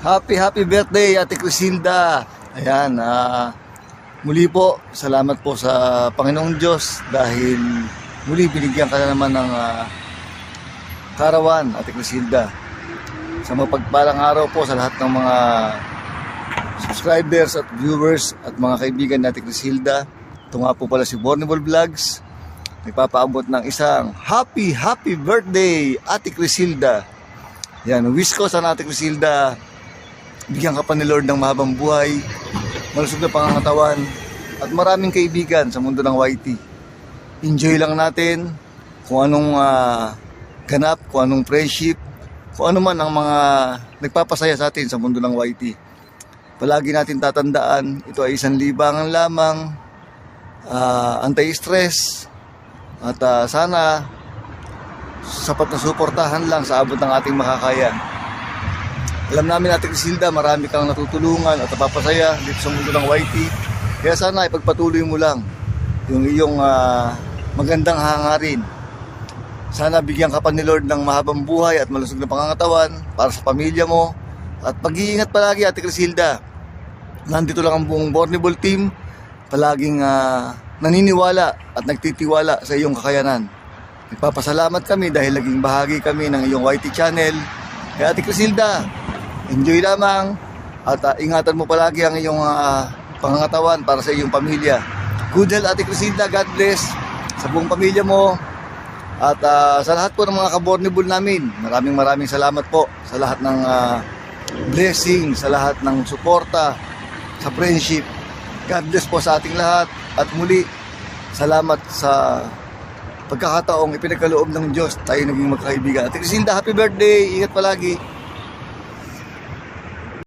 Happy birthday, Ate Crisilda. Ayan, muli po, salamat po sa Panginoong Diyos dahil muli binigyan ka na naman ng karawan, Ate Crisilda. Sa mapagpalang araw po sa lahat ng mga subscribers at viewers at mga kaibigan ni Ate Crisilda. Ito nga po pala si Bornable Vlogs. Nagpapaabot ng isang happy birthday, Ate Crisilda. Yan, wish ko sana, Ate Crisilda, bigyan ka pa ni Lord ng mahabang buhay, malusog na pangangatawan, at maraming kaibigan sa mundo ng YT. Enjoy lang natin kung anong ganap, kung anong friendship, kung ano man ang mga nagpapasaya sa atin sa mundo ng YT. Palagi natin tatandaan, ito ay isang libangan lamang, anti-stress, at sana sapat na suportahan lang sa abot ng ating makakaya. Alam namin, Ate Crisilda, marami kang natutulungan at napapasaya dito sa mundo ng YT. Kaya sana ipagpatuloy mo lang yung iyong magandang hangarin. Sana bigyan ka pa ni Lord ng mahabang buhay at malusog na pangangatawan para sa pamilya mo. At pag-iingat palagi, Ate Crisilda. Nandito lang ang buong Bornable team, palaging naniniwala at nagtitiwala sa iyong kakayanan. Nagpapasalamat kami dahil naging bahagi kami ng iyong YT channel. Kaya, Ate Crisilda, enjoy lamang at ingatan mo palagi ang iyong pangangatawan para sa iyong pamilya. Good health, Ate Crisilda. God bless sa buong pamilya mo. At sa lahat po ng mga kabornable namin, maraming salamat po sa lahat ng blessing, sa lahat ng suporta, sa friendship. God bless po sa ating lahat. At muli, salamat sa pagkakataong ipinagkaloob ng Diyos tayo naging magkakaibigan. Ate Crisilda, happy birthday! Ingat palagi!